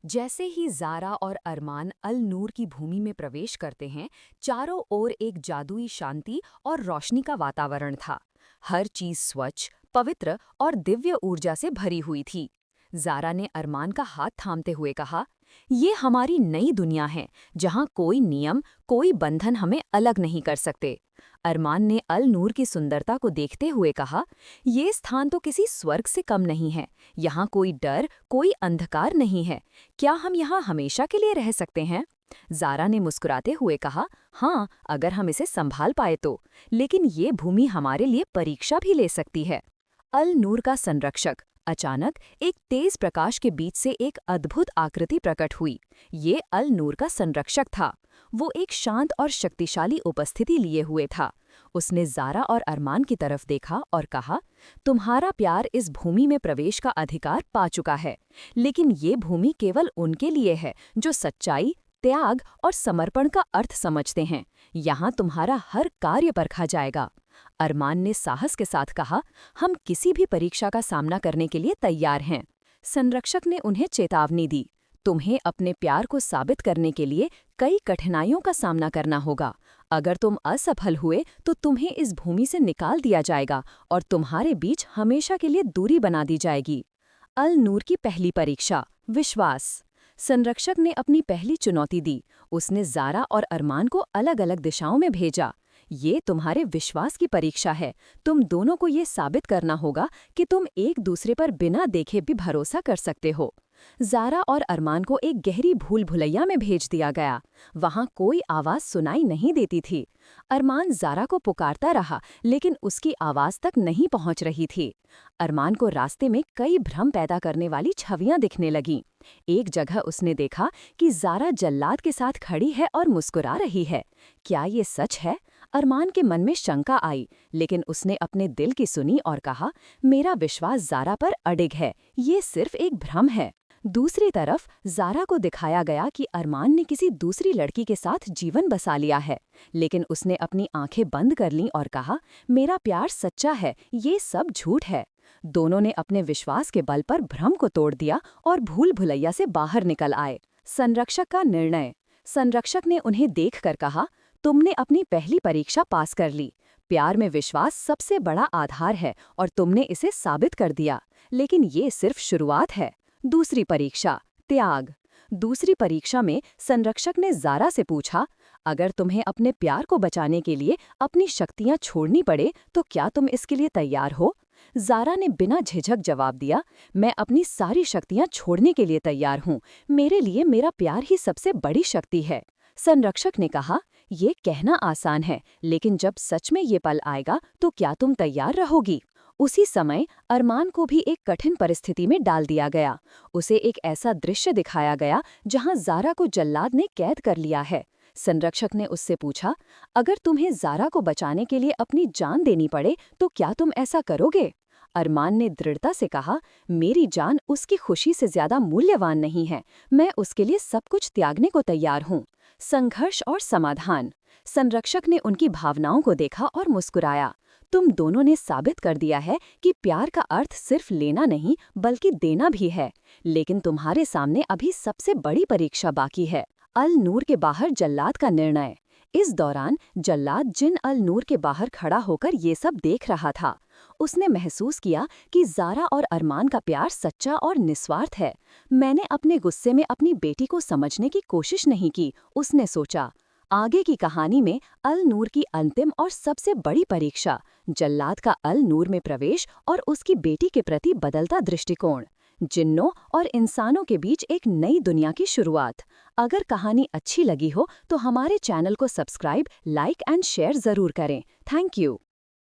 जैसे ही ज़ारा और अरमान अल नूर की भूमि में प्रवेश करते हैं, चारों ओर एक जादुई शांति और रोशनी का वातावरण था। हर चीज़ स्वच्छ, पवित्र और दिव्य ऊर्जा से भरी हुई थी। ज़ारा ने अरमान का हाथ थामते हुए कहा, "ये हमारी नई दुनिया है, जहाँ कोई नियम, कोई बंधन हमें अलग नहीं कर सकते।" अरमान ने अल नूर की सुंदरता को देखते हुए कहा, "ये स्थान तो किसी स्वर्ग से कम नहीं है। यहाँ कोई डर, कोई अंधकार नहीं है। क्या हम यहाँ हमेशा के लिए रह सकते हैं?" ज़ारा ने मुस्कुराते हुए कहा, "हाँ, अगर हम इसे संभाल पाए तो। लेकिन ये भूमि हमारे लिए परीक्षा भी ले सकती है।" अल नूर का संरक्षक। अचानक एक तेज प्रकाश के बीच से एक अद्भुत आकृति प्रकट हुई। ये अल नूर का संरक्षक था। वो एक शांत और शक्तिशाली उपस्थिति लिए हुए था। उसने ज़ारा और अरमान की तरफ देखा और कहा, "तुम्हारा प्यार इस भूमि में प्रवेश का अधिकार पा चुका है। लेकिन ये भूमि केवल उनके लिए है जो सच्चाई, त्याग और समर्पण का अर्थ समझते हैं। यहाँ तुम्हारा हर कार्य परखा जाएगा।" अरमान ने साहस के साथ कहा, "हम किसी भी परीक्षा का सामना करने के लिए तैयार हैं।" संरक्षक ने उन्हें चेतावनी दी, "तुम्हें अपने प्यार को साबित करने के लिए कई कठिनाइयों का सामना करना होगा। अगर तुम असफल हुए तो तुम्हें इस भूमि से निकाल दिया जाएगा और तुम्हारे बीच हमेशा के लिए दूरी बना दी जाएगी।" अल नूर की पहली परीक्षा, विश्वास। संरक्षक ने अपनी पहली चुनौती दी। उसने ज़ारा और अरमान को अलग-अलग दिशाओं में भेजा। "ये तुम्हारे विश्वास की परीक्षा है। तुम दोनों को ये साबित करना होगा कि तुम एक दूसरे पर बिना देखे भी भरोसा कर सकते हो।" ज़ारा और अरमान को एक गहरी भूल भुलैया में भेज दिया गया। वहाँ कोई आवाज़ सुनाई नहीं देती थी। अरमान ज़ारा को पुकारता रहा, लेकिन उसकी आवाज़ तक नहीं पहुँच रही थी। अरमान को रास्ते में कई भ्रम पैदा करने वाली छवियां दिखने लगीं। एक जगह उसने देखा कि ज़ारा जल्लाद के साथ खड़ी है और मुस्कुरा रही है। क्या ये सच है? अरमान के मन में शंका आई, लेकिन उसने अपने दिल की सुनी और कहा, "मेरा विश्वास ज़ारा पर अडिग है। ये सिर्फ एक भ्रम है।" दूसरी तरफ ज़ारा को दिखाया गया कि अरमान ने किसी दूसरी लड़की के साथ जीवन बसा लिया है, लेकिन उसने अपनी आंखें बंद कर लीं और कहा, "मेरा प्यार सच्चा है, ये सब झूठ है।" दोनों ने अपने विश्वास के बल पर भ्रम को तोड़ दिया और भूल भुलैया से बाहर निकल आए। संरक्षक का निर्णय। संरक्षक ने उन्हें देखकर कहा, "तुमने अपनी पहली परीक्षा पास कर ली। प्यार में विश्वास सबसे बड़ा आधार है और तुमने इसे साबित कर दिया। लेकिन ये सिर्फ शुरुआत है।" दूसरी परीक्षा, त्याग। दूसरी परीक्षा में संरक्षक ने ज़ारा से पूछा, "अगर तुम्हें अपने प्यार को बचाने के लिए अपनी शक्तियां छोड़नी पड़े तो क्या तुम इसके लिए तैयार हो?" ज़ारा ने बिना झिझक जवाब दिया, "मैं अपनी सारी शक्तियां छोड़ने के लिए तैयार हूँ। मेरे लिए मेरा प्यार ही सबसे बड़ी शक्ति है।" संरक्षक ने कहा, "ये कहना आसान है, लेकिन जब सच में ये पल आएगा तो क्या तुम तैयार रहोगी?" उसी समय अरमान को भी एक कठिन परिस्थिति में डाल दिया गया। उसे एक ऐसा दृश्य दिखाया गया जहां ज़ारा को जल्लाद ने कैद कर लिया है। संरक्षक ने उससे पूछा, "अगर तुम्हें ज़ारा को बचाने के लिए अपनी जान देनी पड़े तो क्या तुम ऐसा करोगे?" अरमान ने दृढ़ता से कहा, "मेरी जान उसकी खुशी से ज्यादा मूल्यवान नहीं है। मैं उसके लिए सब कुछ त्यागने को तैयार हूँ।" संघर्ष और समाधान। संरक्षक ने उनकी भावनाओं को देखा और मुस्कुराया, "तुम दोनों ने साबित कर दिया है कि प्यार का अर्थ सिर्फ लेना नहीं बल्कि देना भी है। लेकिन तुम्हारे सामने अभी सबसे बड़ी परीक्षा बाकी है।" अल नूर के बाहर जल्लाद का निर्णय। इस दौरान जल्लाद जिन अल नूर के बाहर खड़ा होकर ये सब देख रहा था। उसने महसूस किया कि ज़ारा और अरमान का प्यार सच्चा और निस्वार्थ है। "मैंने अपने गुस्से में अपनी बेटी को समझने की कोशिश नहीं की," उसने सोचा। आगे की कहानी में अल नूर की अंतिम और सबसे बड़ी परीक्षा, जल्लाद का अल नूर में प्रवेश और उसकी बेटी के प्रति बदलता दृष्टिकोण। जिन्नों और इंसानों के बीच एक नई दुनिया की शुरुआत। अगर कहानी अच्छी लगी हो तो हमारे चैनल को सब्सक्राइब, लाइक एंड शेयर ज़रूर करें। Thank you.